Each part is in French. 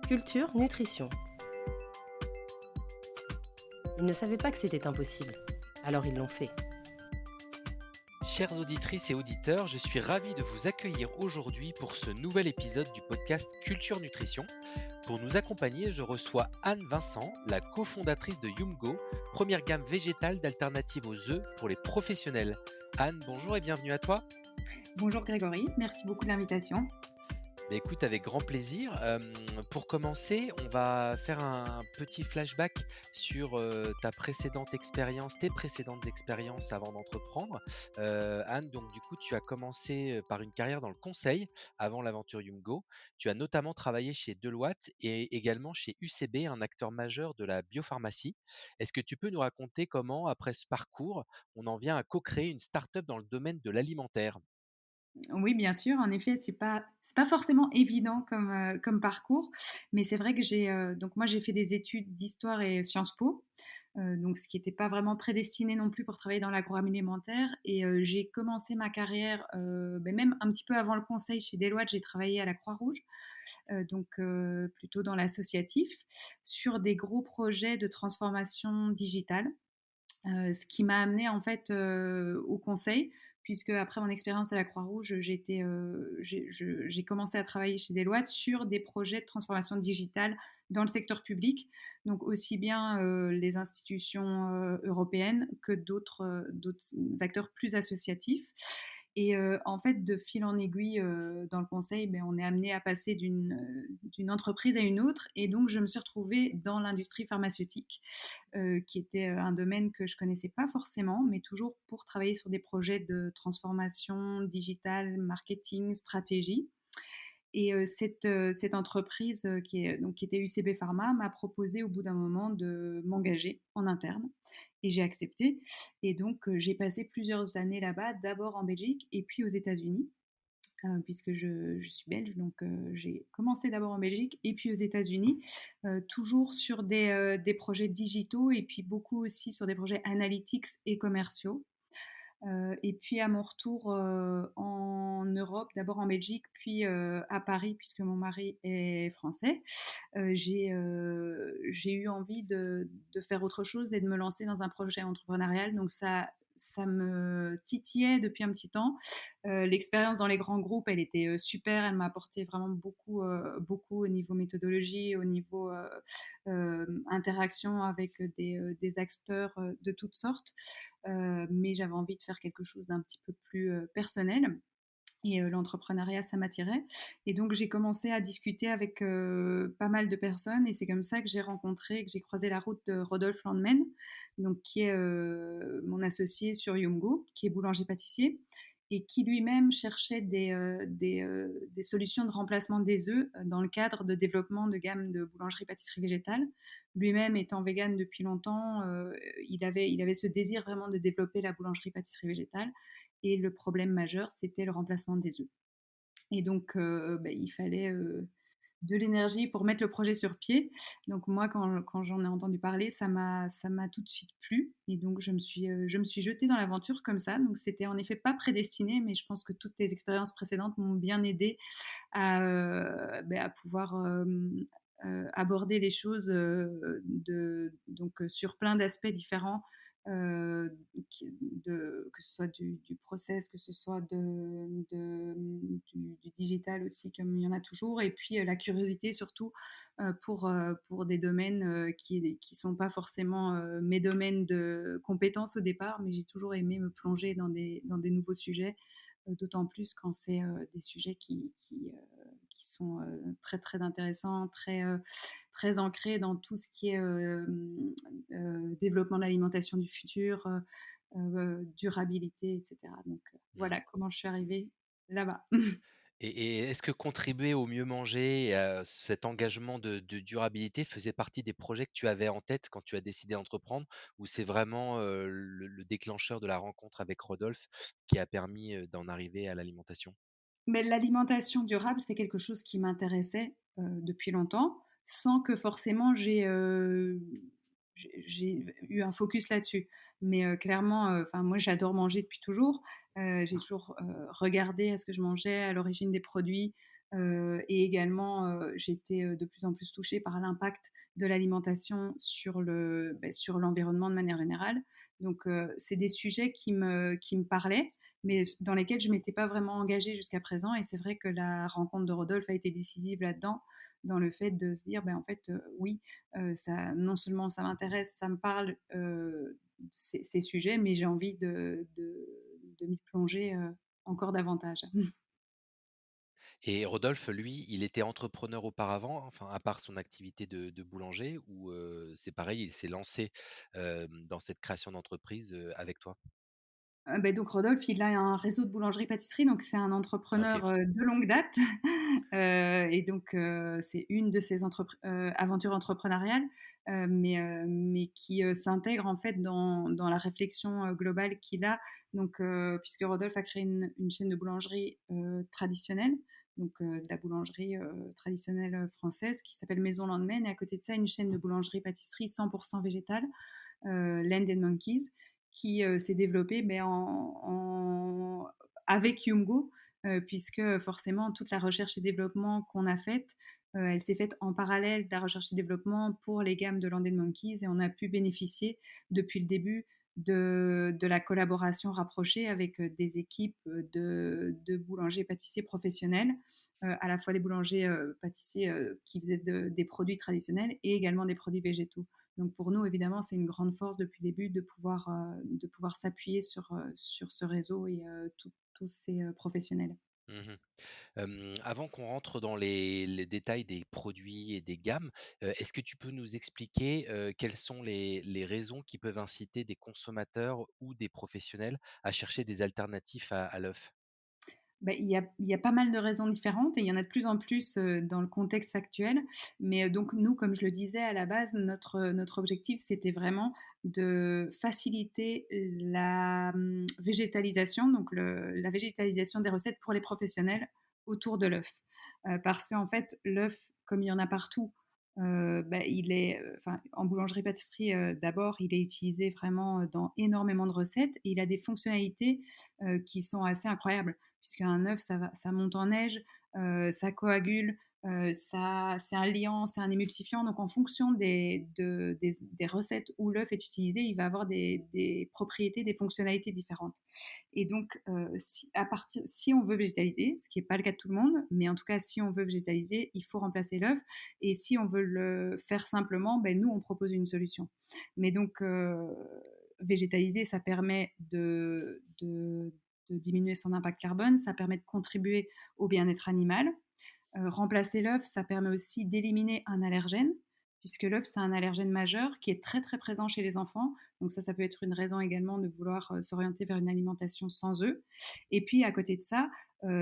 Culture, nutrition. Ils ne savaient pas que c'était impossible, alors ils l'ont fait. Chères auditrices et auditeurs, je suis ravi de vous accueillir aujourd'hui pour ce nouvel épisode du podcast Culture Nutrition. Pour nous accompagner, je reçois Anne Vincent, la cofondatrice de Yumgo, première gamme végétale d'alternatives aux œufs pour les professionnels. Anne, bonjour et bienvenue à toi. Bonjour Grégory, merci beaucoup de l'invitation. Écoute, avec grand plaisir. Pour commencer, on va faire un petit flashback sur tes précédentes expériences avant d'entreprendre. Anne, donc du coup, tu as commencé par une carrière dans le conseil avant l'aventure Yumgo. Tu as notamment travaillé chez Deloitte et également chez UCB, un acteur majeur de la biopharmacie. Est-ce que tu peux nous raconter comment, après ce parcours, on en vient à co-créer une start-up dans le domaine de l'alimentaire ? Oui, bien sûr, en effet, c'est pas forcément évident comme parcours, mais c'est vrai que moi j'ai fait des études d'histoire et Sciences Po, donc ce qui n'était pas vraiment prédestiné non plus pour travailler dans l'agroalimentaire. Et j'ai commencé ma carrière, même un petit peu avant le conseil chez Deloitte, j'ai travaillé à la Croix-Rouge, plutôt dans l'associatif, sur des gros projets de transformation digitale. Ce qui m'a amenée en fait au conseil, puisque après mon expérience à la Croix-Rouge, j'ai commencé à travailler chez Deloitte sur des projets de transformation digitale dans le secteur public, donc aussi bien les institutions européennes que d'autres acteurs plus associatifs. Et en fait, de fil en aiguille dans le conseil, on est amené à passer d'une entreprise à une autre. Et donc, je me suis retrouvée dans l'industrie pharmaceutique, qui était un domaine que je connaissais pas forcément, mais toujours pour travailler sur des projets de transformation digitale, marketing, stratégie. Et cette entreprise qui était UCB Pharma m'a proposé au bout d'un moment de m'engager en interne, et j'ai accepté. Et donc j'ai passé plusieurs années là-bas, d'abord en Belgique et puis aux États-Unis, puisque je suis belge. Donc j'ai commencé d'abord en Belgique et puis aux États-Unis, toujours sur des projets digitaux et puis beaucoup aussi sur des projets analytics et commerciaux. Et puis à mon retour en Europe, d'abord en Belgique, puis à Paris, puisque mon mari est français, j'ai eu envie de faire autre chose et de me lancer dans un projet entrepreneurial. Donc ça me titillait depuis un petit temps. L'expérience dans les grands groupes, elle était super. Elle m'a apporté vraiment beaucoup au niveau méthodologie, au niveau interaction avec des acteurs de toutes sortes. Mais j'avais envie de faire quelque chose d'un petit peu plus personnel. Et l'entrepreneuriat, ça m'attirait. Et donc, j'ai commencé à discuter avec pas mal de personnes. Et c'est comme ça que j'ai croisé la route de Rodolphe Landmen, donc, qui est mon associé sur Yumgo, qui est boulanger-pâtissier, et qui lui-même cherchait des solutions de remplacement des œufs dans le cadre de développement de gamme de boulangerie-pâtisserie végétale. Lui-même étant vegan depuis longtemps, il avait ce désir vraiment de développer la boulangerie-pâtisserie végétale. Et le problème majeur, c'était le remplacement des œufs. Et donc, il fallait de l'énergie pour mettre le projet sur pied. Donc moi, quand j'en ai entendu parler, ça m'a tout de suite plu. Et donc, je me suis jetée dans l'aventure comme ça. Donc, c'était en effet pas prédestiné, mais je pense que toutes les expériences précédentes m'ont bien aidée à pouvoir aborder les choses sur plein d'aspects différents, que ce soit du process, que ce soit du digital aussi, comme il y en a toujours, et puis la curiosité surtout pour des domaines qui sont pas forcément mes domaines de compétences au départ, mais j'ai toujours aimé me plonger dans des nouveaux sujets, d'autant plus quand c'est des sujets qui sont très très intéressants, très ancrés dans tout ce qui est développement de l'alimentation du futur, durabilité, etc. Donc voilà comment je suis arrivée là-bas. Et est-ce que contribuer au mieux manger et à cet engagement de durabilité faisait partie des projets que tu avais en tête quand tu as décidé d'entreprendre? Ou c'est vraiment, le déclencheur de la rencontre avec Rodolphe qui a permis, d'en arriver à l'alimentation? Mais l'alimentation durable, c'est quelque chose qui m'intéressait depuis longtemps, sans que forcément j'ai eu un focus là-dessus. Mais clairement, enfin moi j'adore manger depuis toujours. J'ai toujours regardé à ce que je mangeais, à l'origine des produits. Et également, j'étais, de plus en plus touchée par l'impact de l'alimentation sur l'environnement de manière générale. Donc, c'est des sujets qui me parlaient, mais dans lesquels je m'étais pas vraiment engagée jusqu'à présent, et c'est vrai que la rencontre de Rodolphe a été décisive là-dedans, dans le fait de se dire: «Ben, en fait, oui, ça non seulement ça m'intéresse, ça me parle, ces sujets, mais j'ai envie de m'y plonger, encore davantage». Et Rodolphe, lui, il était entrepreneur auparavant, enfin, à part son activité de boulanger ou c'est pareil, il s'est lancé, dans cette création d'entreprise, avec toi? Donc Rodolphe, il a un réseau de boulangerie-pâtisserie, donc c'est un OK. entrepreneur, de longue date. Et donc c'est une de ses aventures entrepreneuriales, mais qui, s'intègre en fait dans la réflexion, globale qu'il a. Donc puisque Rodolphe a créé une chaîne de boulangerie, traditionnelle, donc de la boulangerie, traditionnelle, française, qui s'appelle Maison Landemain, et à côté de ça, une chaîne de boulangerie-pâtisserie 100 végétale, Land and Monkeys, qui, s'est développée, avec Yumgo, puisque forcément toute la recherche et développement qu'on a faite, elle s'est faite en parallèle de la recherche et développement pour les gammes de Land and Monkeys, et on a pu bénéficier depuis le début de la collaboration rapprochée avec, des équipes, de boulangers pâtissiers professionnels, à la fois des boulangers, pâtissiers, qui faisaient des produits traditionnels et également des produits végétaux. Donc pour nous, évidemment, c'est une grande force depuis le début de pouvoir s'appuyer sur ce réseau et tous ces, professionnels. Mmh. Avant qu'on rentre dans les détails des produits et des gammes, est-ce que tu peux nous expliquer, quelles sont les raisons qui peuvent inciter des consommateurs ou des professionnels à chercher des alternatives à l'œuf? Il y a pas mal de raisons différentes, et il y en a de plus en plus, dans le contexte actuel. Mais, donc nous, comme je le disais à la base, notre objectif, c'était vraiment de faciliter végétalisation, donc la végétalisation des recettes pour les professionnels autour de l'œuf. Parce qu'en fait, l'œuf, comme il y en a partout, il est, enfin, en boulangerie-pâtisserie, d'abord, il est utilisé vraiment, dans énormément de recettes, et il a des fonctionnalités, qui sont assez incroyables, puisqu'un œuf, ça monte en neige, ça coagule, c'est un liant, c'est un émulsifiant. Donc en fonction des recettes où l'œuf est utilisé, il va avoir des propriétés, des fonctionnalités différentes. Et donc, si on veut végétaliser, ce qui n'est pas le cas de tout le monde, mais en tout cas, si on veut végétaliser, il faut remplacer l'œuf. Et si on veut le faire simplement, nous, on propose une solution. Mais donc, végétaliser, ça permet de diminuer son impact carbone, ça permet de contribuer au bien-être animal. Remplacer l'œuf, ça permet aussi d'éliminer un allergène, puisque l'œuf, c'est un allergène majeur qui est très, très présent chez les enfants. Donc ça peut être une raison également de vouloir, s'orienter vers une alimentation sans œufs. Et puis à côté de ça,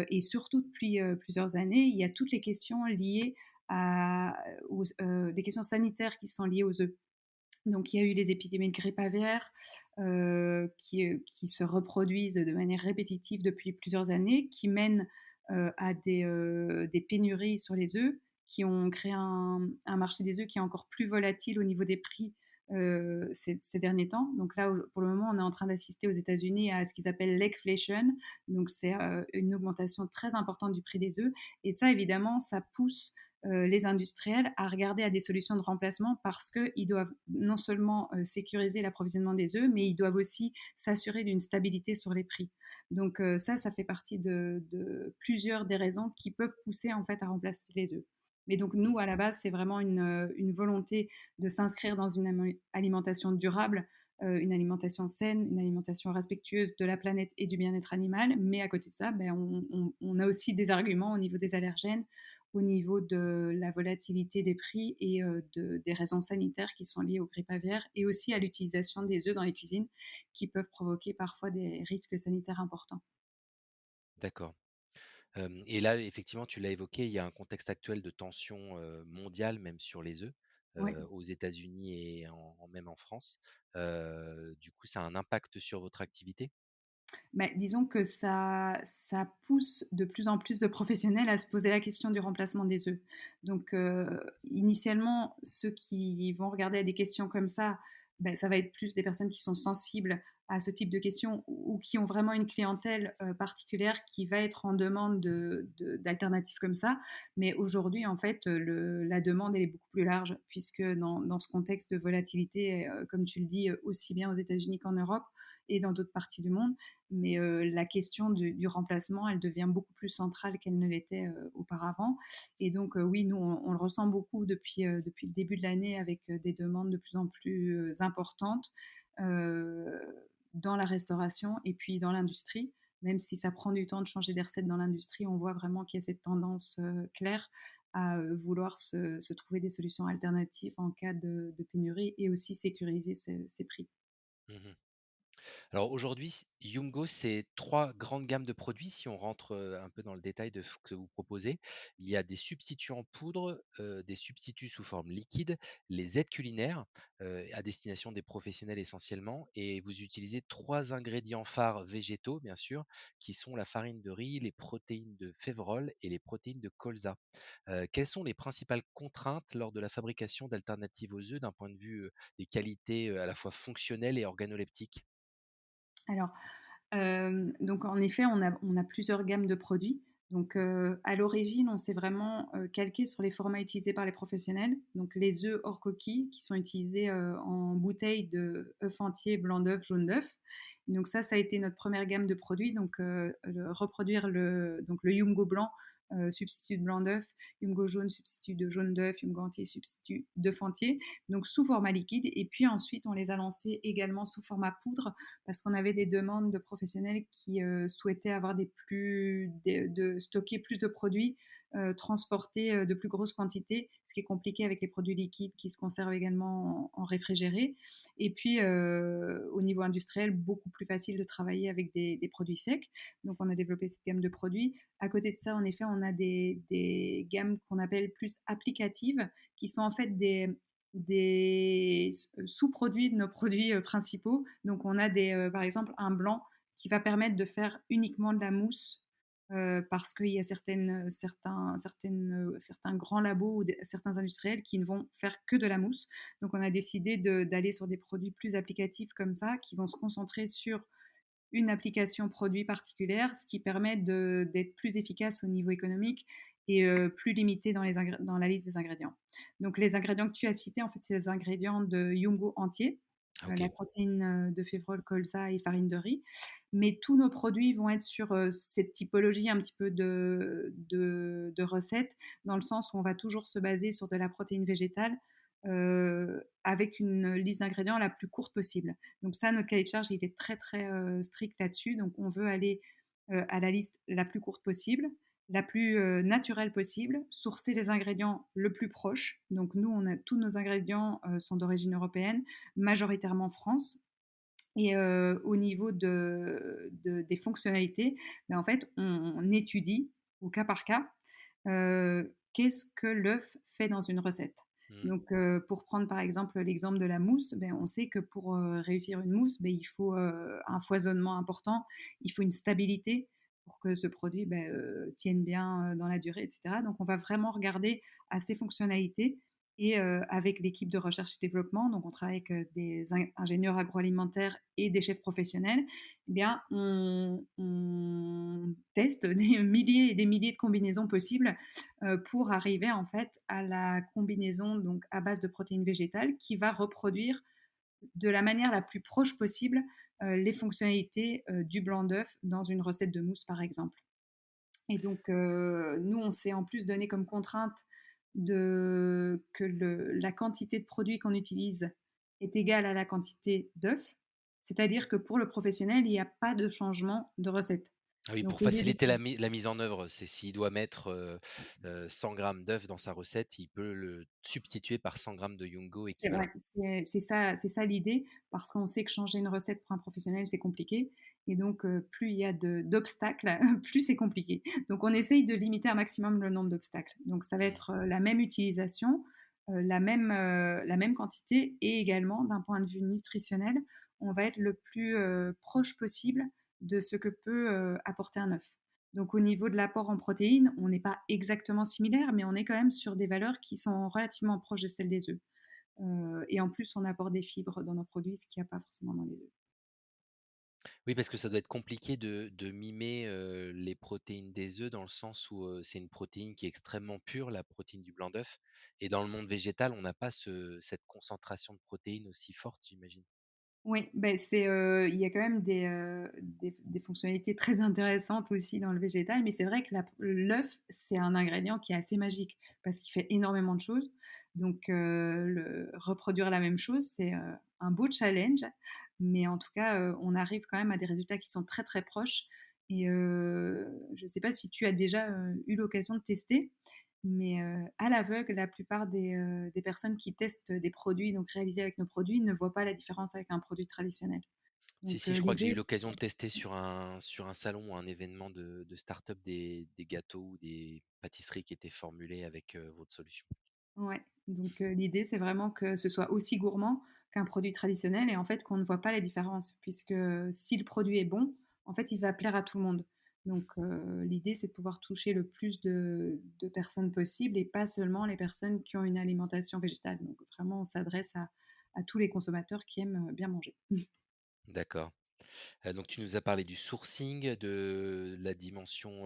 et surtout depuis, plusieurs années, il y a toutes les questions liées les questions sanitaires qui sont liées aux œufs. Donc il y a eu les épidémies de grippe aviaire, qui se reproduisent de manière répétitive depuis plusieurs années, qui mènent, à des pénuries sur les œufs, qui ont créé un marché des œufs qui est encore plus volatile au niveau des prix, ces derniers temps. Donc là, pour le moment, on est en train d'assister aux États-Unis à ce qu'ils appellent l'eggflation. Donc c'est, une augmentation très importante du prix des œufs, et ça évidemment, ça pousse, les industriels à regarder à des solutions de remplacement, parce qu'ils doivent non seulement, sécuriser l'approvisionnement des œufs, mais ils doivent aussi s'assurer d'une stabilité sur les prix. Donc ça fait partie de plusieurs des raisons qui peuvent pousser en fait à remplacer les œufs. Mais donc nous, à la base, c'est vraiment une volonté de s'inscrire dans une alimentation durable, une alimentation saine, une alimentation respectueuse de la planète et du bien-être animal. Mais à côté de ça, on a aussi des arguments au niveau des allergènes, au niveau de la volatilité des prix, et des raisons sanitaires qui sont liées aux grippes aviaires, et aussi à l'utilisation des œufs dans les cuisines, qui peuvent provoquer parfois des risques sanitaires importants. D'accord. Et là, effectivement, tu l'as évoqué, il y a un contexte actuel de tension, mondiale, même sur les œufs, Oui. aux États-Unis et même en France. Du coup, ça a un impact sur votre activité? Disons que ça pousse de plus en plus de professionnels à se poser la question du remplacement des œufs. Donc, initialement, ceux qui vont regarder à des questions comme ça, ça va être plus des personnes qui sont sensibles à ce type de questions ou qui ont vraiment une clientèle, particulière qui va être en demande d'alternatives comme ça. Mais aujourd'hui, en fait, la demande, elle est beaucoup plus large puisque dans ce contexte de volatilité, comme tu le dis, aussi bien aux États-Unis qu'en Europe et dans d'autres parties du monde. Mais la question du remplacement, elle devient beaucoup plus centrale qu'elle ne l'était, auparavant. Et donc, oui, nous, on le ressent beaucoup depuis le début de l'année avec des demandes de plus en plus importantes euh, dans la restauration et puis dans l'industrie. Même si ça prend du temps de changer des recettes dans l'industrie, on voit vraiment qu'il y a cette tendance claire à vouloir se trouver des solutions alternatives en cas de pénurie et aussi sécuriser ses prix. Mmh. Alors aujourd'hui, Yumgo, c'est 3 grandes gammes de produits. Si on rentre, un peu dans le détail de ce que vous proposez, il y a des substituts en poudre, des substituts sous forme liquide, les aides culinaires, à destination des professionnels essentiellement, et vous utilisez 3 ingrédients phares végétaux, bien sûr, qui sont la farine de riz, les protéines de févrole et les protéines de colza. Quelles sont les principales contraintes lors de la fabrication d'alternatives aux œufs d'un point de vue, des qualités, à la fois fonctionnelles et organoleptiques? Alors, donc en effet, on a plusieurs gammes de produits. Donc, à l'origine, on s'est vraiment, calqué sur les formats utilisés par les professionnels. Donc les œufs hors coquille qui sont utilisés, en bouteille de œuf entier, blanc d'œuf, jaune d'œuf. Donc ça a été notre première gamme de produits. Donc, reproduire le Yumgo blanc, substitut de blanc d'œuf, Yumgo jaune, substitut de jaune d'œuf, Yumgo entier, substitut d'œuf entier, donc sous format liquide. Et puis ensuite, on les a lancés également sous format poudre parce qu'on avait des demandes de professionnels qui souhaitaient avoir stocker plus de produits, transporter de plus grosses quantités, ce qui est compliqué avec les produits liquides qui se conservent également en réfrigéré. Et puis, au niveau industriel, beaucoup plus facile de travailler avec des produits secs. Donc, on a développé cette gamme de produits. À côté de ça, en effet, on a des gammes qu'on appelle plus applicatives, qui sont en fait des sous-produits de nos produits principaux. Donc, on a par exemple un blanc qui va permettre de faire uniquement de la mousse parce qu'il y a certains grands labos ou certains industriels qui ne vont faire que de la mousse. Donc, on a décidé d'aller sur des produits plus applicatifs comme ça, qui vont se concentrer sur une application produit particulière, ce qui permet d'être plus efficace au niveau économique et plus limité dans la liste des ingrédients. Donc les ingrédients que tu as cités, en fait, c'est les ingrédients de Yumgo entier, Ah la OK. protéine de févrole, colza et farine de riz. Mais tous nos produits vont être sur cette typologie un petit peu de recettes, dans le sens où on va toujours se baser sur de la protéine végétale avec une liste d'ingrédients la plus courte possible. Donc ça, notre cahier de charge, il est très très strict là-dessus. Donc on veut aller à la liste la plus courte possible, la plus naturelle possible, sourcer les ingrédients le plus proches. Donc nous, tous nos ingrédients sont d'origine européenne, majoritairement France. Et au niveau des fonctionnalités, en fait, on étudie au cas par cas qu'est-ce que l'œuf fait dans une recette. Mmh. Donc, pour prendre par exemple l'exemple de la mousse, on sait que pour réussir une mousse, il faut un foisonnement important, il faut une stabilité pour que ce produit tienne bien dans la durée, etc. Donc, on va vraiment regarder à ces fonctionnalités et avec l'équipe de recherche et développement, donc on travaille avec des ingénieurs agroalimentaires et des chefs professionnels, on teste des milliers et des milliers de combinaisons possibles pour arriver en fait à la combinaison donc à base de protéines végétales qui va reproduire de la manière la plus proche possible les fonctionnalités du blanc d'œuf dans une recette de mousse par exemple. Et donc, nous, on s'est en plus donné comme contrainte que la quantité de produits qu'on utilise est égale à la quantité d'œufs. C'est-à-dire que pour le professionnel, il n'y a pas de changement de recette. Ah oui, Donc, pour au lieu faciliter d'utiliser la mise en œuvre, c'est s'il doit mettre, 100 grammes d'œufs dans sa recette, il peut le substituer par 100 grammes de Yungo c'est équivalent. vrai, c'est ça l'idée, parce qu'on sait que changer une recette pour un professionnel, c'est compliqué. Et donc, plus il y a d'obstacles, plus c'est compliqué. Donc, on essaye de limiter un maximum le nombre d'obstacles. Donc, ça va Mmh. être la même utilisation, la même quantité, et également, d'un point de vue nutritionnel, on va être le plus proche possible de ce que peut apporter un œuf. Donc, au niveau de l'apport en protéines, on n'est pas exactement similaire, mais on est quand même sur des valeurs qui sont relativement proches de celles des œufs. et en plus, on apporte des fibres dans nos produits, ce qu'il y a pas forcément dans les œufs. Oui, parce que ça doit être compliqué de mimer, les protéines des œufs dans le sens où, c'est une protéine qui est extrêmement pure, la protéine du blanc d'œuf et dans le monde végétal, on n'a pas cette concentration de protéines aussi forte, j'imagine? Oui, beh, il y a quand même des fonctionnalités très intéressantes aussi dans le végétal, mais c'est vrai que l'œuf, c'est un ingrédient qui est assez magique parce qu'il fait énormément de choses. Donc, reproduire la même chose, c'est, un beau challenge, mais en tout cas, on arrive quand même à des résultats qui sont très, très proches et je ne sais pas si tu as déjà, eu l'occasion de tester, mais à l'aveugle, la plupart des personnes qui testent des produits, donc réalisés avec nos produits, ne voient pas la différence avec un produit traditionnel. Si, Donc si, je crois que j'ai l'idée eu l'occasion de tester sur un salon ou un événement de start-up des gâteaux ou des pâtisseries qui étaient formulés avec, votre solution. ouais, donc l'idée, c'est vraiment que ce soit aussi gourmand qu'un produit traditionnel et en fait, qu'on ne voit pas la différence puisque si le produit est bon, en fait, il va plaire à tout le monde. Donc l'idée, c'est de pouvoir toucher le plus de personnes possible et pas seulement les personnes qui ont une alimentation végétale. Donc vraiment, on s'adresse à tous les consommateurs qui aiment, bien manger. D'accord. Donc tu nous as parlé du sourcing, de la dimension,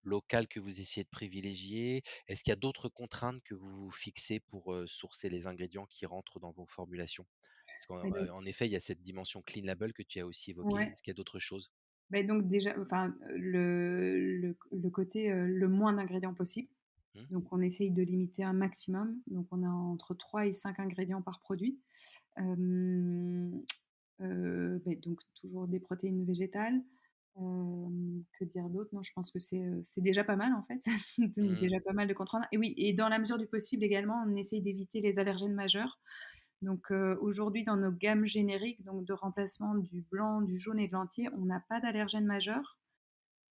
locale que vous essayez de privilégier. Est-ce qu'il y a d'autres contraintes que vous vous fixez pour, sourcer les ingrédients qui rentrent dans vos formulations? Parce qu'en, Et donc en effet, il y a cette dimension clean label que tu as aussi évoquée. ouais. Est-ce qu'il y a d'autres choses? Beh, donc déjà, enfin, le côté, le moins d'ingrédients possible. Mmh, Donc on essaye de limiter un maximum. Donc on a entre 3 et 5 ingrédients par produit. Hem, donc toujours des protéines végétales. Que dire d'autre? Non, je pense que c'est déjà pas mal en fait. Ça nous donne mmh, déjà pas mal de contraintes et oui et dans la mesure du possible également, on essaye d'éviter les allergènes majeurs. Donc aujourd'hui dans nos gammes génériques, donc de remplacement du blanc, du jaune et de l'entier, on n'a pas d'allergènes majeurs.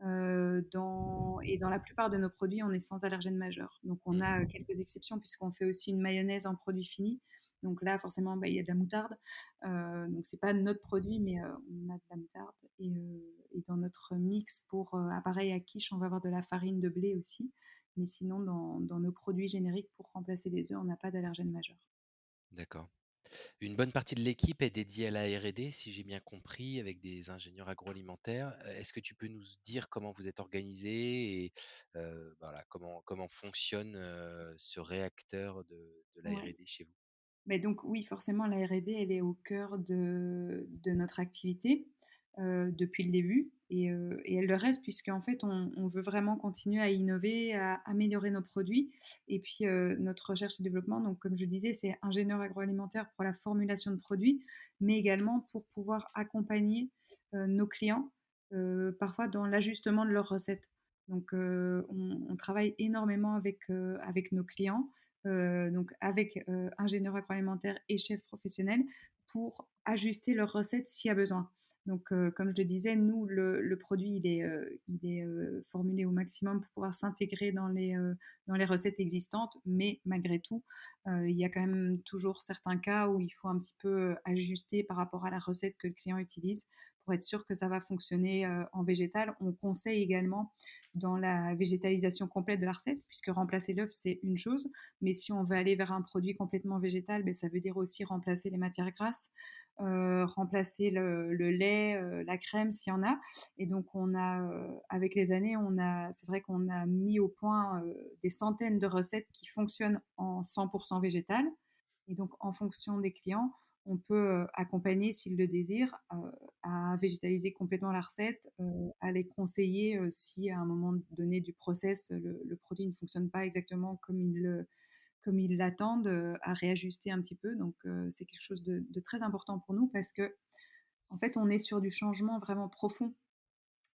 Dans la plupart de nos produits, on est sans allergènes majeurs. Donc on a, mmh. quelques exceptions puisqu'on fait aussi une mayonnaise en produit fini. Donc là, forcément, bah, il y a de la moutarde. Donc c'est pas notre produit, mais on a de la moutarde et dans notre mix pour, appareil à quiche, on va avoir de la farine de blé aussi. Mais sinon, dans nos produits génériques pour remplacer les œufs, on n'a pas d'allergènes majeurs. D'accord. Une bonne partie de l'équipe est dédiée à la R&D, si j'ai bien compris, avec des ingénieurs agroalimentaires. Est-ce que tu peux nous dire comment vous êtes organisés et voilà, comment fonctionne, ce réacteur de la Ouais. R&D chez vous? Mais donc oui, forcément, la R&D, elle est au cœur de notre activité, depuis le début et elle le reste puisqu'en fait, on veut vraiment continuer à innover, à améliorer nos produits et puis, notre recherche et développement, donc comme je disais, c'est ingénieur agroalimentaire pour la formulation de produits, mais également pour pouvoir accompagner, nos clients, parfois dans l'ajustement de leurs recettes. Donc, on travaille énormément avec nos clients donc avec ingénieur agroalimentaire et chef professionnel pour ajuster leurs recettes s'il y a besoin. Donc, comme je le disais, nous, le produit, il est formulé au maximum pour pouvoir s'intégrer dans les recettes existantes, mais malgré tout, il y a quand même toujours certains cas où il faut un petit peu ajuster par rapport à la recette que le client utilise pour être sûr que ça va fonctionner en végétal. On conseille également dans la végétalisation complète de la recette, puisque remplacer l'œuf, c'est une chose, mais si on veut aller vers un produit complètement végétal, beh, ça veut dire aussi remplacer les matières grasses, remplacer le lait, la crème s'il y en a et donc on a, avec les années, c'est vrai qu'on a mis au point, des centaines de recettes qui fonctionnent en 100 végétal et donc en fonction des clients, on peut, accompagner s'ils le désirent, à végétaliser complètement la recette, à les conseiller, si à un moment donné du process, le produit ne fonctionne pas exactement comme ils l'attendent, à réajuster un petit peu. Donc, c'est quelque chose de très important pour nous parce que en fait, on est sur du changement vraiment profond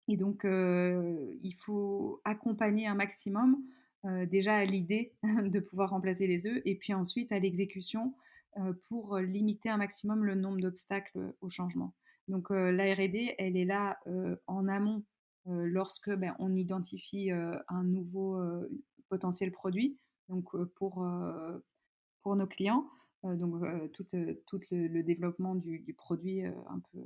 et donc, il faut accompagner un maximum, déjà à l'idée de pouvoir remplacer les œufs et puis ensuite à l'exécution, pour limiter un maximum le nombre d'obstacles, au changement. Donc, la R&D, elle est là, en amont, lorsque, ben, on identifie, un nouveau, potentiel produit, donc, pour nos clients, donc tout le développement du produit, un peu,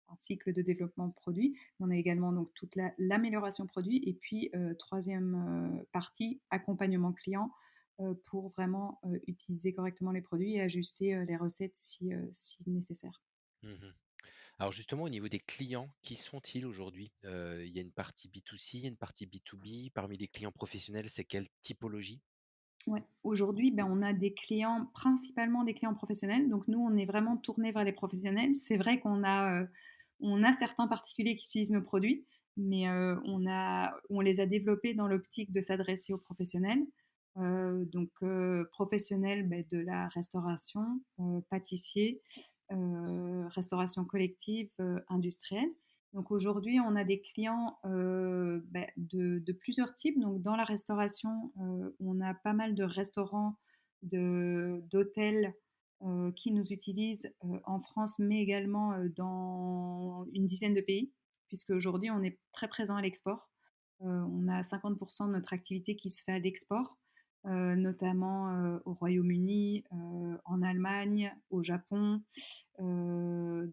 un cycle de développement de produit. On a également donc toute l'amélioration produit et puis, 3e, partie, accompagnement client, pour vraiment, utiliser correctement les produits et ajuster, les recettes si nécessaire. Mmh. Alors justement, au niveau des clients, qui sont-ils aujourd'hui? Il y a une partie B2C, il y a une partie B2B. Parmi les clients professionnels, c'est quelle typologie? Ouais. Aujourd'hui, ben, on a des clients, principalement des clients professionnels. Donc nous, on est vraiment tournés vers les professionnels. C'est vrai on a certains particuliers qui utilisent nos produits, mais on les a développés dans l'optique de s'adresser aux professionnels. Professionnels, beh, de la restauration, pâtissiers, restauration collective, industrielle. Donc aujourd'hui, on a des clients, de plusieurs types. Donc dans la restauration, on a pas mal de restaurants, d'hôtels, qui nous utilisent, en France, mais également, dans une dizaine de pays, puisque aujourd'hui on est très présent à l'export. On a 50 de notre activité qui se fait à l'export, notamment, au Royaume-Uni, en Allemagne, au Japon, dans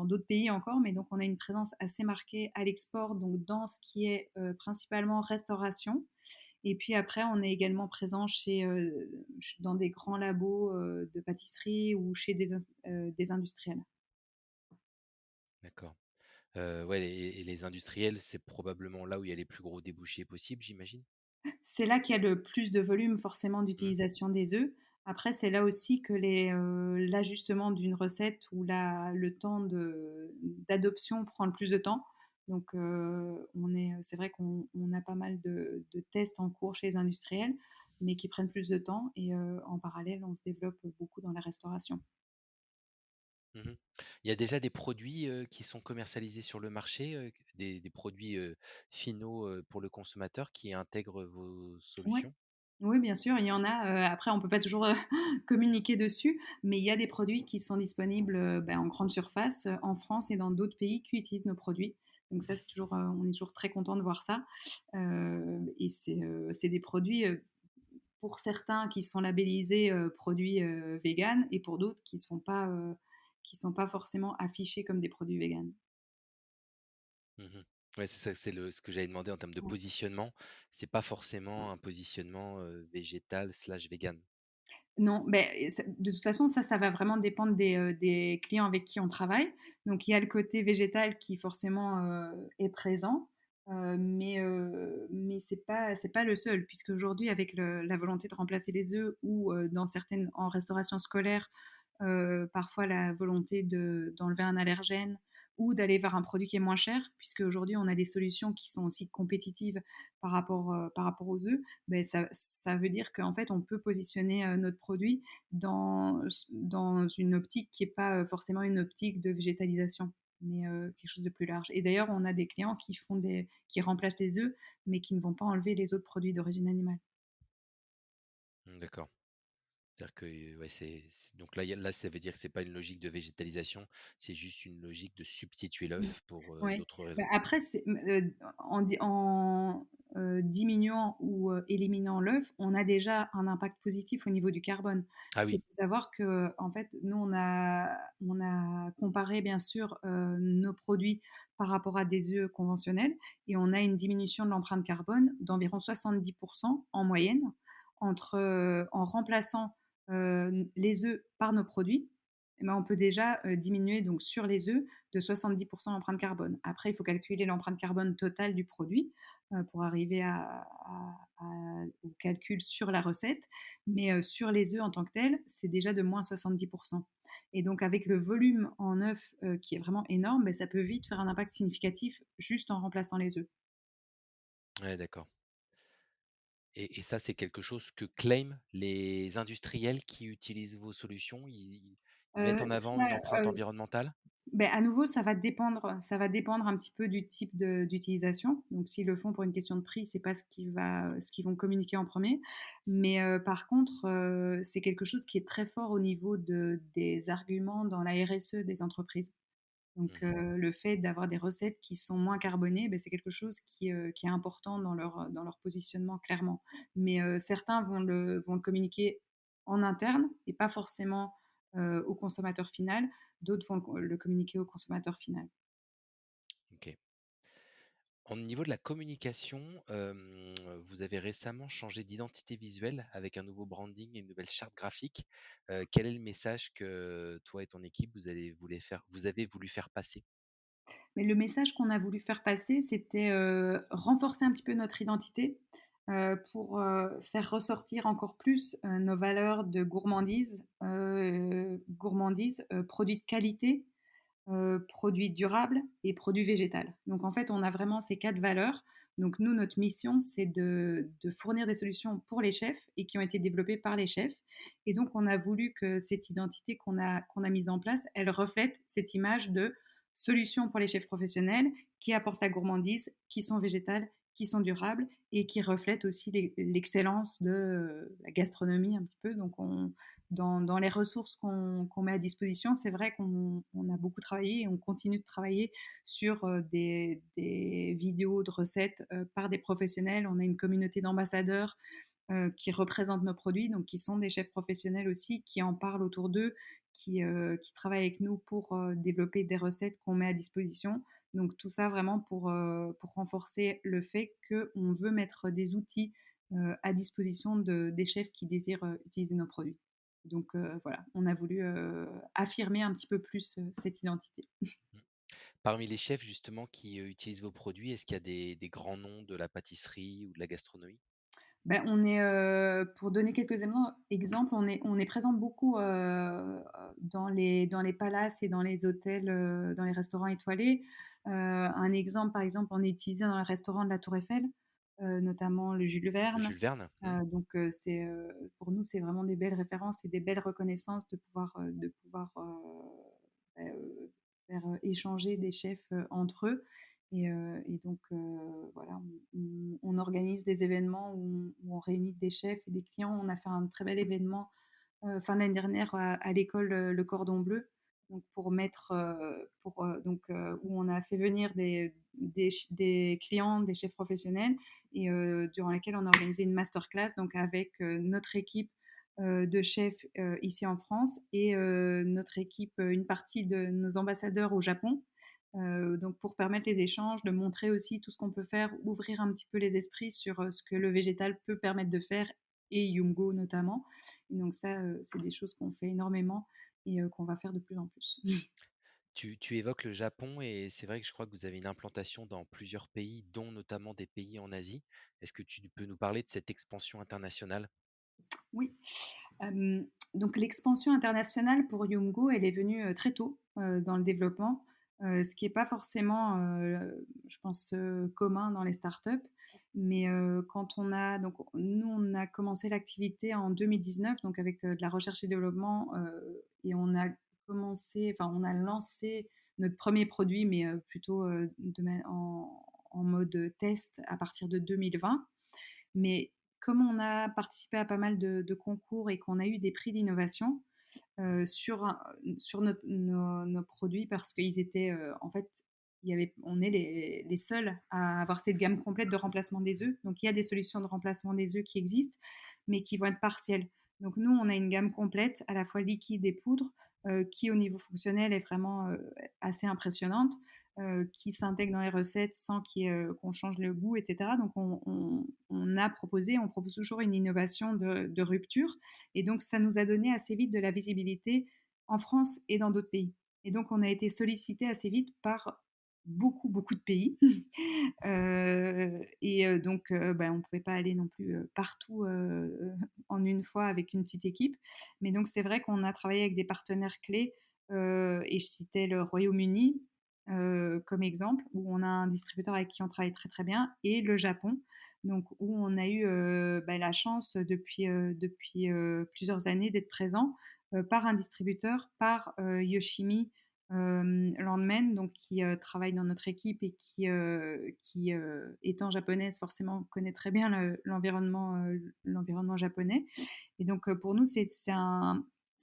d'autres pays encore, mais donc on a une présence assez marquée à l'export, donc dans ce qui est, principalement restauration. Et puis après, on est également présent dans des grands labos, de pâtisserie ou chez des industriels. D'accord. Ouais, les industriels, c'est probablement là où il y a les plus gros débouchés possibles, j'imagine? C'est là qu'il y a le plus de volume forcément Mmh. d'utilisation des œufs. Après, c'est là aussi que l'ajustement d'une recette ou le temps d'adoption prend le plus de temps. Donc, c'est vrai qu'on a pas mal de tests en cours chez les industriels, mais qui prennent plus de temps. Et en parallèle, on se développe beaucoup dans la restauration. Mmh. Il y a déjà des produits, qui sont commercialisés sur le marché, des produits, finaux, pour le consommateur qui intègrent vos Ouais. solutions? Oui, bien sûr, il y en a, après on peut pas toujours, communiquer dessus, mais il y a des produits qui sont disponibles, en grande surface, en France et dans d'autres pays qui utilisent nos produits. Donc ça, on est toujours très content de voir ça, et c'est des produits, pour certains qui sont labellisés, produits, véganes et pour d'autres qui sont pas forcément affichés comme des produits véganes. Mmh. Ouais, c'est ça, c'est ce que j'avais demandé en termes de positionnement. C'est pas forcément un positionnement, végétal/vegan. Non, beh, de toute façon, ça va vraiment dépendre des clients avec qui on travaille. Donc il y a le côté végétal qui forcément, est présent, mais c'est pas le seul puisqu'aujourd'hui avec la volonté de remplacer les œufs ou, en restauration scolaire, parfois la volonté d'enlever un allergène ou d'aller vers un produit qui est moins cher, puisque aujourd'hui on a des solutions qui sont aussi compétitives par rapport aux œufs. Beh, ça veut dire qu'en fait, on peut positionner, notre produit dans une optique qui est pas, forcément une optique de végétalisation, mais quelque chose de plus large. Et d'ailleurs, on a des clients qui remplacent les œufs, mais qui ne vont pas enlever les autres produits d'origine animale. Mmh, d'accord. C'est-à-dire que, ouais, donc là, là, ça veut dire que c'est pas une logique de végétalisation, c'est juste une logique de substituer Mmh. l'œuf pour, Ouais. d'autres Bah, raisons. après diminuant ou, éliminant l'œuf, on a déjà un impact positif au niveau du carbone. Ah Parce qu'il oui. faut savoir qu'en fait, nous, on a comparé bien sûr, nos produits par rapport à des œufs conventionnels et on a une diminution de l'empreinte carbone d'environ 70 en moyenne en remplaçant, les œufs par nos produits. Et ben, on peut déjà, diminuer donc sur les œufs de 70 l'empreinte carbone. Après, il faut calculer l'empreinte carbone totale du produit, pour arriver au calcul sur la recette. Mais, sur les œufs en tant que tels, c'est déjà de moins 70. Et donc avec le volume en œufs, qui est vraiment énorme, beh, ça peut vite faire un impact significatif juste en remplaçant les œufs. Ouais, d'accord. Et ça, c'est quelque chose que claiment les industriels qui utilisent vos solutions? Ils mettent en avant Ça, une empreinte environnementale? beh, à nouveau, ça va dépendre un petit peu du type d'utilisation. Donc s'ils le font pour une question de prix, c'est pas ce qu'ils vont communiquer en premier. Mais par contre, c'est quelque chose qui est très fort au niveau des arguments dans la RSE des entreprises. Donc Mmh. le fait d'avoir des recettes qui sont moins carbonées, beh, c'est quelque chose qui est important dans leur positionnement clairement. Mais certains vont le communiquer en interne et pas forcément, au consommateur final. D'autres vont le communiquer au consommateur final. OK. Au niveau de la communication, vous avez récemment changé d'identité visuelle avec un nouveau branding et une nouvelle charte graphique. Quel est le message que toi et ton équipe vous avez voulu faire passer? Mais le message qu'on a voulu faire passer, c'était, renforcer un petit peu notre identité, pour, faire ressortir encore plus, nos valeurs de gourmandise, produits de qualité, produits durables et produits végétal. Donc en fait, on a vraiment ces 4 valeurs. Donc nous, notre mission, c'est de fournir des solutions pour les chefs et qui ont été développées par les chefs. Et donc on a voulu que cette identité qu'on a mise en place, elle reflète cette image de solutions pour les chefs professionnels qui apportent la gourmandise, qui sont végétales, qui sont durables et qui reflètent aussi l'excellence de, la gastronomie un petit peu. Donc on dans les ressources qu'on met à disposition, c'est vrai qu'on a beaucoup travaillé et on continue de travailler sur des vidéos de recettes par des professionnels. On a une communauté d'ambassadeurs qui représentent nos produits, donc qui sont des chefs professionnels aussi, qui en parlent autour d'eux, qui travaillent avec nous pour développer des recettes qu'on met à disposition. Donc tout ça vraiment pour renforcer le fait qu'on veut mettre des outils à disposition des chefs qui désirent utiliser nos produits. Donc voilà, on a voulu affirmer un petit peu plus cette identité. Mmh. Parmi les chefs justement qui, utilisent vos produits, est-ce qu'il y a des grands noms de la pâtisserie ou de la gastronomie? Ben, on est, pour donner quelques exemples, on est présent beaucoup dans les palaces et dans les hôtels, dans les restaurants étoilés. Un exemple, par exemple, on est utilisé dans le restaurant de la Tour Eiffel, notamment le Jules Le Verne. Jules Verne? Mmh. Donc, pour nous, c'est vraiment des belles références et des belles reconnaissances de pouvoir bah, faire échanger des chefs entre eux. Et donc, voilà, on organise des événements où on réunit des chefs et des clients. On a fait un très bel événement fin de l'année dernière à l'école Le Cordon Bleu, donc où on a fait venir des clients, des chefs professionnels, et durant laquelle on a organisé une masterclass donc avec notre équipe de chefs ici en France et notre équipe, une partie de nos ambassadeurs au Japon. Donc pour permettre les échanges, de montrer aussi tout ce qu'on peut faire, ouvrir un petit peu les esprits sur ce que le végétal peut permettre de faire, et Yumgo notamment. Et donc ça, c'est des choses qu'on fait énormément et qu'on va faire de plus en plus. Tu évoques le Japon et c'est vrai que je crois que vous avez une implantation dans plusieurs pays, dont notamment des pays en Asie. Est-ce que tu peux nous parler de cette expansion internationale? Oui. Donc l'expansion internationale pour Yumgo, elle est venue très tôt dans le développement, ce qui n'est pas forcément, je pense, commun dans les startups. Mais quand nous, on a commencé l'activité en 2019, donc avec de la recherche et développement, et on a lancé notre premier produit, mais plutôt en mode test à partir de 2020. Mais comme on a participé à pas mal de concours et qu'on a eu des prix d'innovation sur nos produits, parce qu'ils étaient, en fait, on est les seuls à avoir cette gamme complète de remplacement des œufs. Donc il y a des solutions de remplacement des œufs qui existent, mais qui vont être partielles. Donc nous, on a une gamme complète, à la fois liquide et poudre, qui au niveau fonctionnel est vraiment assez impressionnante, qui s'intègre dans les recettes sans qu'on change le goût, etc. Donc on propose toujours une innovation de rupture. Et donc ça nous a donné assez vite de la visibilité en France et dans d'autres pays. Et donc on a été sollicité assez vite par beaucoup, beaucoup de pays. On ne pouvait pas aller non plus partout en une fois avec une petite équipe. Mais donc c'est vrai qu'on a travaillé avec des partenaires clés, et je citais le Royaume-Uni comme exemple, où on a un distributeur avec qui on travaille très très bien, et le Japon, donc où on a eu la chance depuis plusieurs années d'être présent par un distributeur, par Yoshimi Landmen, donc qui travaille dans notre équipe et qui étant japonaise, forcément connaît très bien l'environnement japonais. Et donc pour nous,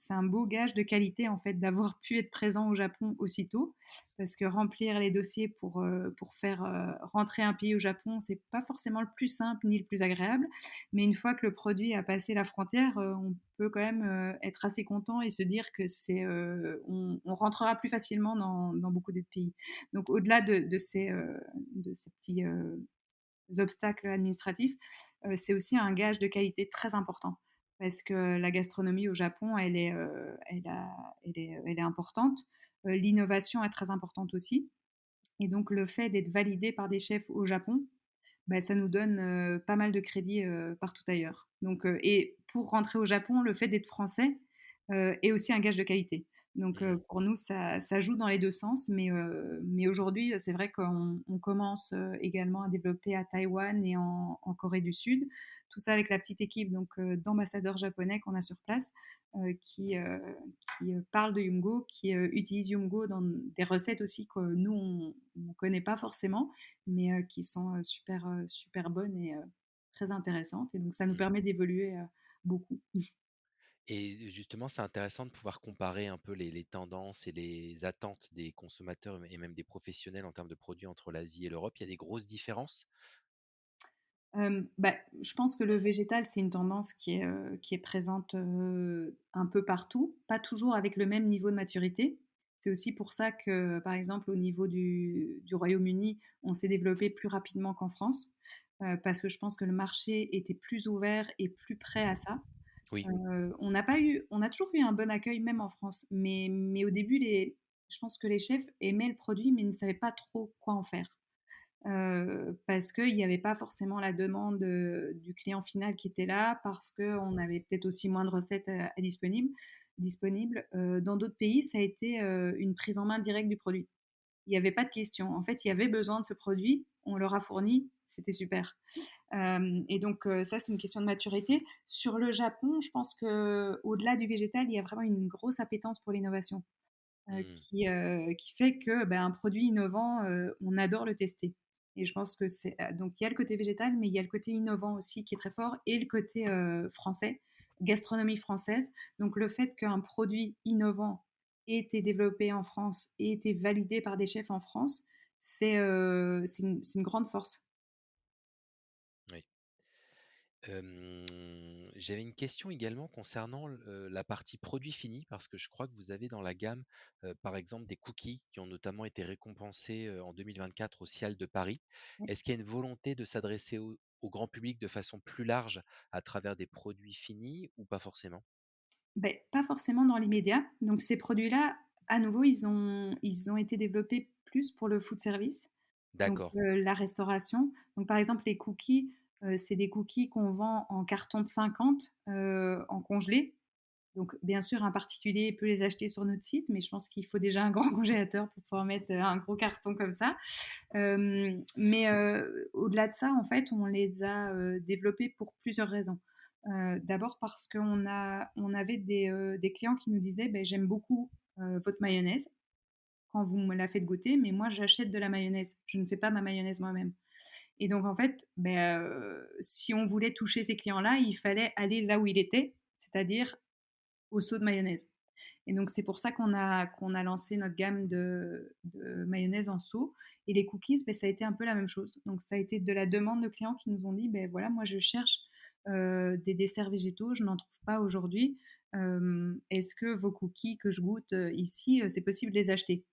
c'est un beau gage de qualité, en fait, d'avoir pu être présent au Japon aussitôt. Parce que remplir les dossiers pour faire, rentrer un pays au Japon, c'est pas forcément le plus simple ni le plus agréable. Mais une fois que le produit a passé la frontière, on peut quand même, être assez content et se dire que on rentrera plus facilement dans beaucoup d'autres pays. Donc au-delà de ces petits, obstacles administratifs, c'est aussi un gage de qualité très important. Parce que la gastronomie au Japon, elle est importante. L'innovation est très importante aussi. Et donc le fait d'être validé par des chefs au Japon, bah, ça nous donne pas mal de crédit partout ailleurs. Donc, et pour rentrer au Japon, le fait d'être français est aussi un gage de qualité. Donc, Mmh. pour nous, ça joue dans les deux sens. Mais aujourd'hui, c'est vrai qu'on commence également à développer à Taïwan et en Corée du Sud. Tout ça avec la petite équipe donc, d'ambassadeurs japonais qu'on a sur place euh, qui, euh, qui parlent de Yumgo, qui utilisent Yumgo dans des recettes aussi que nous, on ne connaît pas forcément mais qui sont super, super bonnes et très intéressantes. Et donc, ça nous Mmh. permet d'évoluer beaucoup. Et justement, c'est intéressant de pouvoir comparer un peu les tendances et les attentes des consommateurs et même des professionnels en termes de produits entre l'Asie et l'Europe. Il y a des grosses différences? Bah, je pense que le végétal, c'est une tendance qui est présente un peu partout, pas toujours avec le même niveau de maturité. C'est aussi pour ça que, par exemple, au niveau du Royaume-Uni, on s'est développé plus rapidement qu'en France, parce que je pense que le marché était plus ouvert et plus prêt à ça. Oui. On a toujours eu un bon accueil, même en France. Mais au début, je pense que les chefs aimaient le produit, mais ne savaient pas trop quoi en faire. Parce qu'il n'y avait pas forcément la demande du client final qui était là, parce qu'on avait peut-être aussi moins de recettes disponibles. Dans d'autres pays, ça a été une prise en main directe du produit. Il n'y avait pas de question. En fait, il y avait besoin de ce produit, on leur a fourni, c'était super. Et donc, ça, c'est une question de maturité. Sur le Japon, je pense qu'au-delà du végétal, il y a vraiment une grosse appétence pour l'innovation Mmh. qui fait que ben, un produit innovant, on adore le tester. Et je pense que c'est. Donc, il y a le côté végétal, mais il y a le côté innovant aussi qui est très fort et le côté français, gastronomie française. Donc, le fait qu'un produit innovant ait été développé en France et ait été validé par des chefs en France, c'est une grande force. Oui. J'avais une question également concernant la partie produit fini, parce que je crois que vous avez dans la gamme, par exemple, des cookies qui ont notamment été récompensés en 2024 au Cial de Paris. Est-ce qu'il y a une volonté de s'adresser au grand public de façon plus large à travers des produits finis ou pas forcément? Ben pas forcément dans l'immédiat. Donc ces produits-là, à nouveau, ils ont été développés plus pour le food service, donc D'accord. la restauration. Donc par exemple, les cookies, c'est des cookies qu'on vend en carton de 50, en congelé. Donc bien sûr, un particulier peut les acheter sur notre site, mais je pense qu'il faut déjà un grand congélateur pour pouvoir mettre, un gros carton comme ça. Mais au-delà de ça, en fait, on les a développés pour plusieurs raisons. D'abord parce on avait des clients qui nous disaient ben, j'aime beaucoup votre mayonnaise quand vous me la faites goûter, mais moi j'achète de la mayonnaise. Je ne fais pas ma mayonnaise moi-même. Et donc en fait, ben, si on voulait toucher ces clients-là, il fallait aller là où il était, c'est-à-dire au seau de mayonnaise. Et donc, c'est pour ça qu'on a lancé notre gamme de mayonnaise en seau. Et les cookies, ben, ça a été un peu la même chose. Donc, ça a été de la demande de clients qui nous ont dit, ben voilà, moi, je cherche des desserts végétaux, je n'en trouve pas aujourd'hui. Est-ce que vos cookies que je goûte ici, c'est possible de les acheter?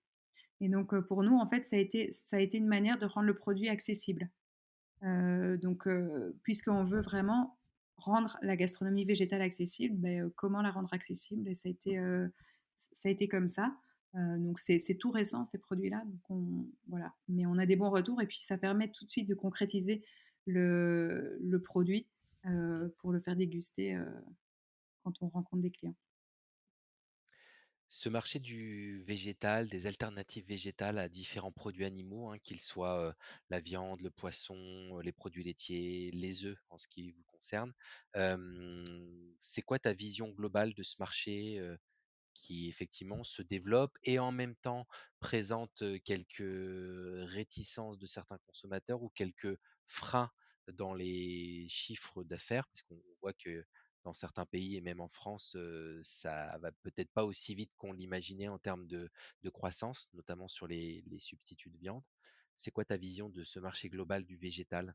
Et donc, pour nous, en fait, ça a été une manière de rendre le produit accessible. Donc, puisqu'on veut vraiment rendre la gastronomie végétale accessible, beh, comment la rendre accessible? Et ça a été comme ça. Donc c'est tout récent ces produits-là, donc voilà. Mais on a des bons retours et puis ça permet tout de suite de concrétiser le produit, pour le faire déguster, quand on rencontre des clients. Ce marché du végétal, des alternatives végétales à différents produits animaux, hein, qu'ils soient la viande, le poisson, les produits laitiers, les œufs en ce qui vous concerne, c'est quoi ta vision globale de ce marché qui effectivement se développe et en même temps présente quelques réticences de certains consommateurs ou quelques freins dans les chiffres d'affaires, parce qu'on voit que dans certains pays et même en France, ça va peut-être pas aussi vite qu'on l'imaginait en termes de croissance, notamment sur les substituts de viande. C'est quoi ta vision de ce marché global du végétal?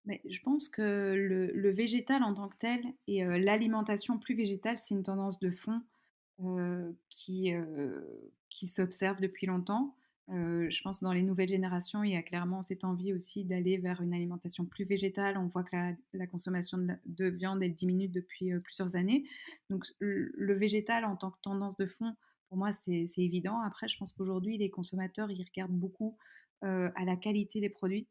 Mais je pense que le végétal en tant que tel et l'alimentation plus végétale, c'est une tendance de fond, qui s'observe depuis longtemps. Je pense dans les nouvelles générations, il y a clairement cette envie aussi d'aller vers une alimentation plus végétale. On voit que la consommation de viande, elle diminue depuis, plusieurs années. Donc le végétal en tant que tendance de fond, pour moi, c'est évident. Après, je pense qu'aujourd'hui, les consommateurs, ils regardent beaucoup, à la qualité des produits.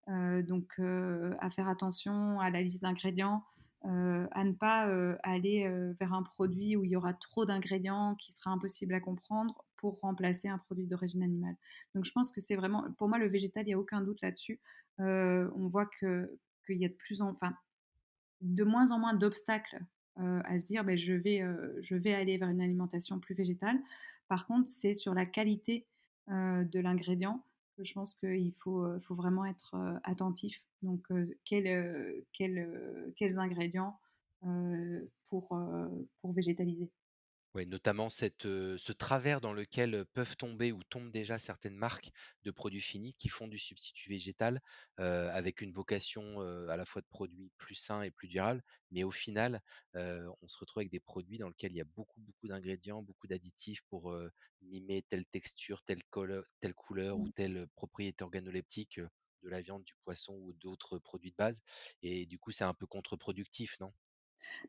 Donc à faire attention à la liste d'ingrédients, à ne pas, aller, vers un produit où il y aura trop d'ingrédients qui sera impossible à comprendre pour remplacer un produit d'origine animale. Donc je pense que c'est vraiment pour moi le végétal, il y a aucun doute là-dessus. On voit qu'il y a de moins en moins d'obstacles, à se dire: «Beh, je vais aller vers une alimentation plus végétale». Par contre, c'est sur la qualité, de l'ingrédient que je pense qu'il faut vraiment être, attentif. Donc, quels ingrédients, pour végétaliser. Ouais, notamment ce travers dans lequel, peuvent tomber ou tombent déjà certaines marques de produits finis qui font du substitut végétal, avec une vocation, à la fois de produits plus sains et plus durables. Mais au final, on se retrouve avec des produits dans lesquels il y a beaucoup, beaucoup d'ingrédients, beaucoup d'additifs pour, mimer telle texture, telle couleur ou Mmh. telle propriété organoleptique, de la viande, du poisson ou d'autres produits de base et du coup, c'est un peu contre-productif, non?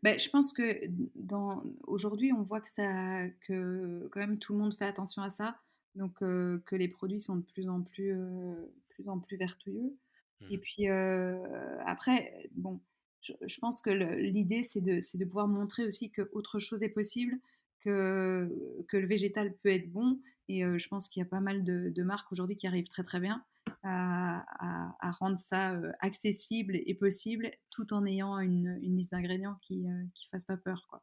Beh, je pense que dans aujourd'hui, on voit que quand même tout le monde fait attention à ça, donc que les produits sont de plus en plus vertueux et Mmh. puis, après, bon, je pense que l'idée, c'est de pouvoir montrer aussi qu'autre chose est possible, que le végétal peut être bon et je pense qu'il y a pas mal de marques aujourd'hui qui arrivent très, très bien à rendre ça, accessible et possible, tout en ayant une liste d'ingrédients qui fasse pas peur, quoi.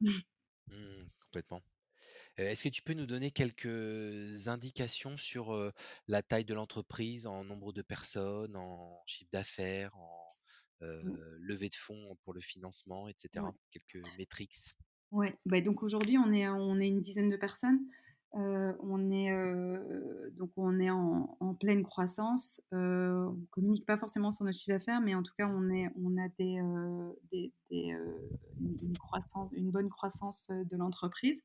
Mmh, complètement. Est-ce que tu peux nous donner quelques indications sur, la taille de l'entreprise en nombre de personnes, en chiffre d'affaires, en, Mmh, levée de fonds pour le financement et ouais. cetera? Quelques métriques. Ouais, bah, donc aujourd'hui, on est une dizaine de personnes. On est en pleine croissance. On communique pas forcément sur notre chiffre d'affaires, mais en tout cas, Mmh. on a une bonne croissance, de l'entreprise.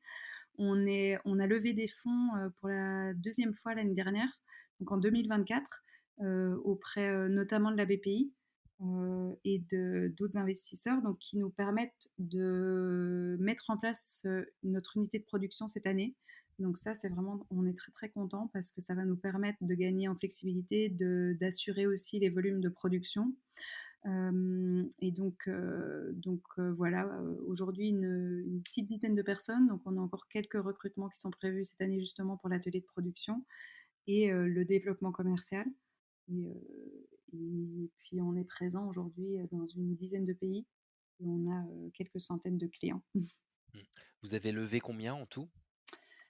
On a levé des fonds, pour la deuxième fois l'année dernière, donc en 2024, auprès, notamment de la BPI, et de d'autres investisseurs, donc qui nous permettent de mettre en place, notre unité de production cette année. Donc ça, c'est vraiment on est très, très contents parce que ça va nous permettre de gagner en flexibilité, d'assurer aussi les volumes de production. Et voilà, aujourd'hui une petite dizaine de personnes, donc on a encore quelques recrutements qui sont prévus cette année justement pour l'atelier de production et le développement commercial et puis on est présent aujourd'hui, dans une dizaine de pays et on a, quelques centaines de clients. Mmh. Vous avez levé combien en tout?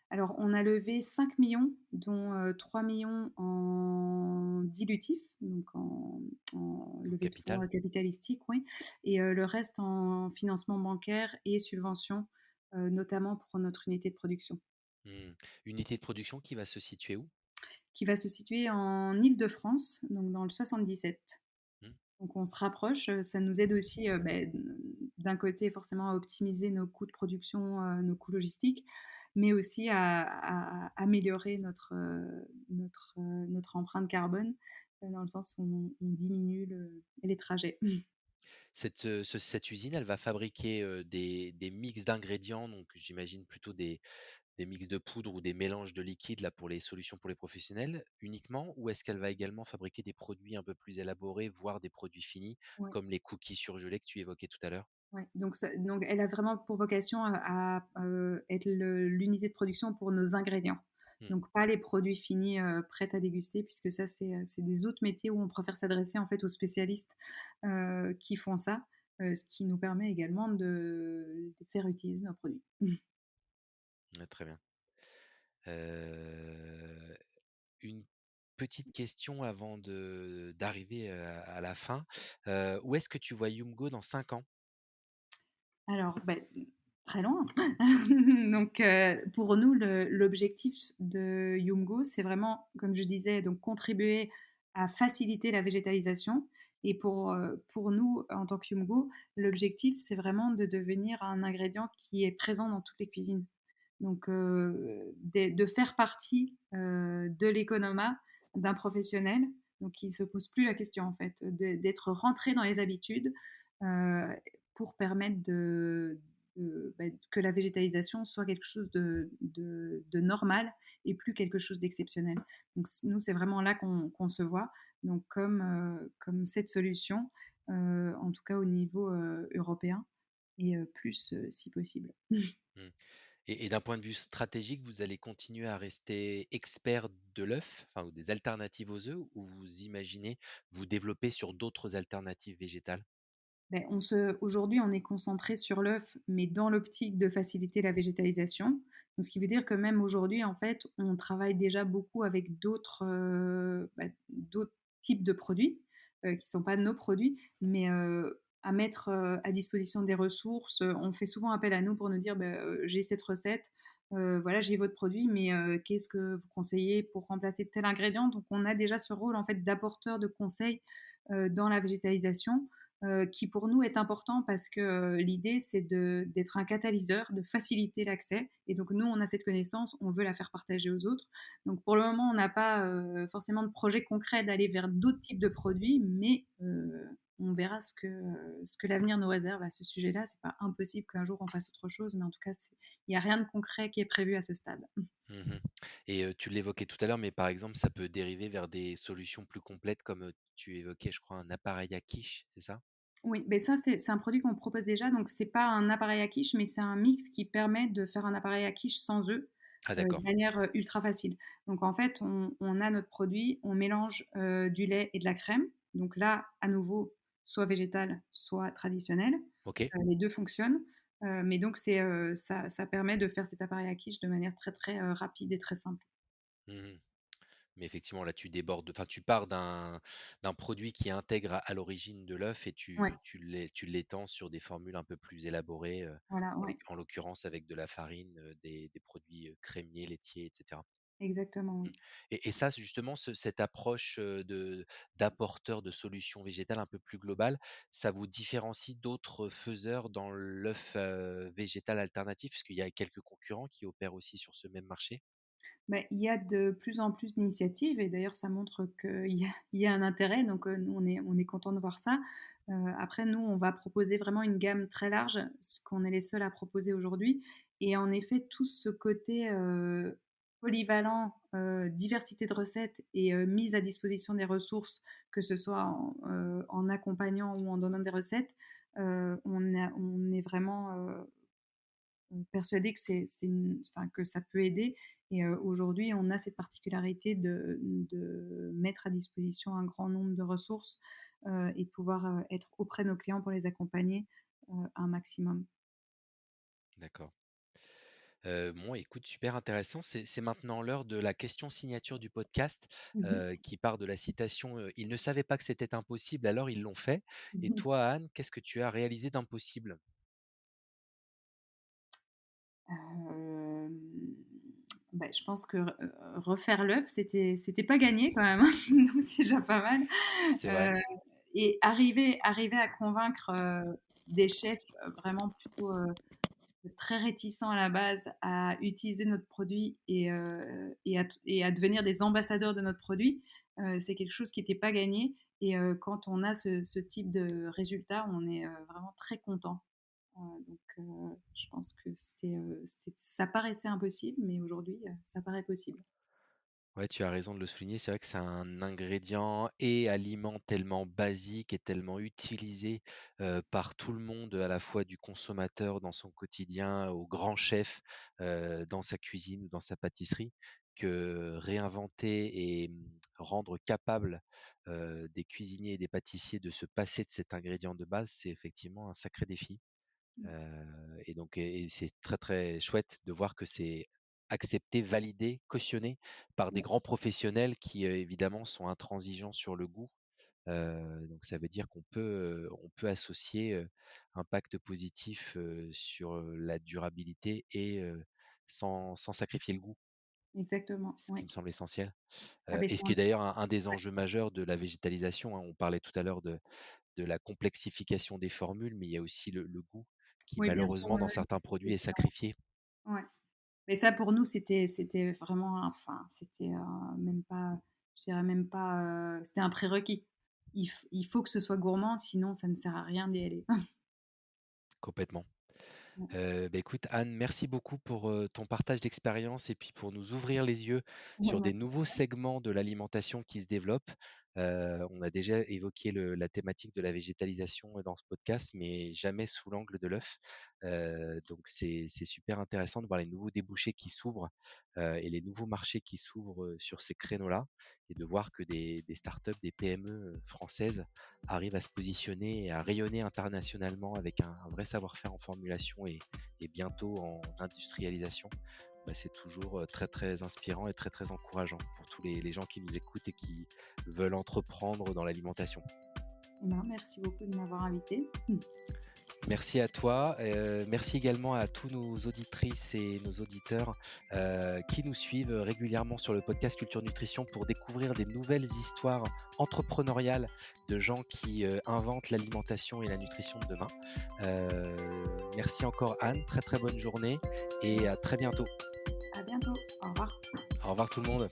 Alors on a levé 5 millions, dont, 3 000 000 en dilutif, donc en En levée de fonds, capital? capitalistique, oui, et le reste en financement bancaire et subventions, notamment pour notre unité de production, Mmh. Unité de production qui va se situer où? qui va se situer en Île-de-France, donc dans le 77. Mmh. Donc on se rapproche, ça nous aide aussi, d'un côté forcément à optimiser nos coûts de production, nos coûts logistiques, mais aussi à améliorer notre empreinte carbone, dans le sens où on diminue les trajets. Cette usine, elle va fabriquer, des mix d'ingrédients, donc j'imagine plutôt des mix de poudre ou des mélanges de liquides là pour les solutions pour les professionnels uniquement? Ou est-ce qu'elle va également fabriquer des produits un peu plus élaborés, voire des produits finis, Ouais. comme les cookies surgelés que tu évoquais tout à l'heure? Ouais, donc elle a vraiment pour vocation être l'unité de production pour nos ingrédients. Mmh. Donc pas les produits finis, prêts à déguster puisque ça c'est des autres métiers où on préfère s'adresser en fait aux spécialistes, qui font ça, ce qui nous permet également de faire utiliser nos produits. Ouais, très bien. Heu, une petite question avant de d'arriver, à la fin. Où est-ce que tu vois Yumgo dans 5 ans? Alors, très loin. Donc, pour nous, l'objectif de Yumgo, c'est vraiment, comme je disais, donc contribuer à faciliter la végétalisation. Et pour nous, en tant que Yumgo, l'objectif, c'est vraiment de devenir un ingrédient qui est présent dans toutes les cuisines. Donc, de faire partie de l'économat d'un professionnel, donc qui ne se pose plus la question, en fait, d'être rentré dans les habitudes euh, pour permettre que la végétalisation soit quelque chose de normal et plus quelque chose d'exceptionnel. Donc nous, c'est vraiment là qu'on se voit, donc comme cette solution, en tout cas au niveau européen, et plus si possible. Mmh. Et d'un point de vue stratégique, vous allez continuer à rester expert de l'œuf, enfin, ou des alternatives aux œufs, ou vous imaginez vous développer sur d'autres alternatives végétales? Aujourd'hui, on est concentré sur l'œuf, mais dans l'optique de faciliter la végétalisation. Donc, ce qui veut dire que même aujourd'hui, en fait, on travaille déjà beaucoup avec d'autres types de produits qui ne sont pas nos produits, mais à mettre à disposition des ressources. On fait souvent appel à nous pour nous dire, j'ai cette recette, voilà, j'ai votre produit, mais qu'est-ce que vous conseillez pour remplacer tel ingrédient? Donc, on a déjà ce rôle en fait d'apporteur de conseils dans la végétalisation, qui pour nous est important parce que l'idée c'est d'être un catalyseur, de faciliter l'accès. Et donc nous, on a cette connaissance, on veut la faire partager aux autres. Donc pour le moment, on n'a pas forcément de projet concret d'aller vers d'autres types de produits, mais on verra ce que l'avenir nous réserve à ce sujet-là. C'est pas impossible qu'un jour on fasse autre chose, mais en tout cas, il n'y a rien de concret qui est prévu à ce stade. Mmh. Et tu l'évoquais tout à l'heure, mais par exemple, ça peut dériver vers des solutions plus complètes comme, tu évoquais, je crois, un appareil à quiche, c'est ça? Oui, mais ça, c'est un produit qu'on propose déjà. Donc, c'est pas un appareil à quiche, mais c'est un mix qui permet de faire un appareil à quiche sans œufs, Ah de d'accord. manière ultra facile. Donc, en fait, on a notre produit, on mélange du lait et de la crème. Donc là, à nouveau, soit végétal, soit traditionnel. OK. Les deux fonctionnent. Mais donc, ça permet de faire cet appareil à quiche de manière très, très rapide et très simple. Mmh. Mais effectivement, là, tu débordes, enfin, tu pars d'un produit qui intègre à l'origine de l'œuf et Ouais, tu l'étends sur des formules un peu plus élaborées, voilà, ouais, en l'occurrence avec de la farine, des produits crémiers, laitiers, etc. exactement, Mmh. oui. Et ça, justement, cette approche d'apporteur de solutions végétales un peu plus globale, ça vous différencie d'autres faiseurs dans l'œuf végétal alternatif, parce qu'il y a quelques concurrents qui opèrent aussi sur ce même marché? Il y a de plus en plus d'initiatives et d'ailleurs ça montre qu'il y a un intérêt, donc nous on est content de voir ça. Après nous, on va proposer vraiment une gamme très large, ce qu'on est les seuls à proposer aujourd'hui, et en effet tout ce côté, polyvalent, diversité de recettes et mise à disposition des ressources, que ce soit en accompagnant ou en donnant des recettes, on est vraiment, persuadée que que ça peut aider. Et aujourd'hui, on a cette particularité de mettre à disposition un grand nombre de ressources et de pouvoir être auprès de nos clients pour les accompagner un maximum. D'accord. Bon, écoute, super intéressant. C'est maintenant l'heure de la question signature du podcast, Mhm. qui part de la citation, «Ils ne savaient pas que c'était impossible, alors ils l'ont fait». Et Mhm. toi, Anne, qu'est-ce que tu as réalisé d'impossible? Euh, je pense que refaire l'œuf, c'était pas gagné quand même, hein. Donc c'est déjà pas mal. C'est vrai. Euh, et arriver à convaincre des chefs vraiment plutôt très réticents à la base à utiliser notre produit et à devenir des ambassadeurs de notre produit, c'est quelque chose qui n'était pas gagné. Et quand on a ce type de résultat, on est vraiment très content. Je pense que ça paraissait impossible, mais aujourd'hui, ça paraît possible. Ouais, tu as raison de le souligner. C'est vrai que c'est un ingrédient et aliment tellement basique et tellement utilisé par tout le monde, à la fois du consommateur dans son quotidien au grand chef dans sa cuisine ou dans sa pâtisserie, que réinventer et rendre capable des cuisiniers et des pâtissiers de se passer de cet ingrédient de base, c'est effectivement un sacré défi. Et donc c'est très, très chouette de voir que c'est accepté, validé, cautionné par des Ouais, grands professionnels qui, évidemment sont intransigeants sur le goût, Donc ça veut dire qu'on peut associer impact positif sur la durabilité et sans sacrifier le goût, Exactement, ce qui oui. me semble essentiel. Ah beh, Et c'est ce qui un est d'ailleurs un des ouais, enjeux majeurs de la végétalisation, hein. On parlait tout à l'heure de la complexification des formules, mais il y a aussi le goût qui oui, bien sûr, malheureusement oui, dans oui, certains ça c'est produits est évident. sacrifié. Ouais. Mais ça pour nous, c'était vraiment enfin, c'était, même pas je dirais même pas, c'était un prérequis. Il faut que ce soit gourmand, sinon ça ne sert à rien d'y aller. Complètement. Ouais. Écoute Anne, merci beaucoup pour, ton partage d'expérience et puis pour nous ouvrir les yeux Ouais, sur des merci. nouveaux segments de l'alimentation qui se développent. On a déjà évoqué la thématique de la végétalisation dans ce podcast, mais jamais sous l'angle de l'œuf. Donc c'est super intéressant de voir les nouveaux débouchés qui s'ouvrent, et les nouveaux marchés qui s'ouvrent, sur ces créneaux-là et de voir que des startups, des PME, françaises arrivent à se positionner et à rayonner internationalement avec un vrai savoir-faire en formulation et bientôt en industrialisation. C'est toujours très très inspirant et très très encourageant pour tous les gens qui nous écoutent et qui veulent entreprendre dans l'alimentation. Eh ben, merci beaucoup de m'avoir invitée. Merci à toi. Merci également à tous nos auditrices et nos auditeurs qui nous suivent régulièrement sur le podcast Culture Nutrition pour découvrir des nouvelles histoires entrepreneuriales de gens qui inventent l'alimentation et la nutrition de demain. Merci encore Anne, très très bonne journée et à très bientôt. À bientôt. Au revoir. Au revoir tout le monde.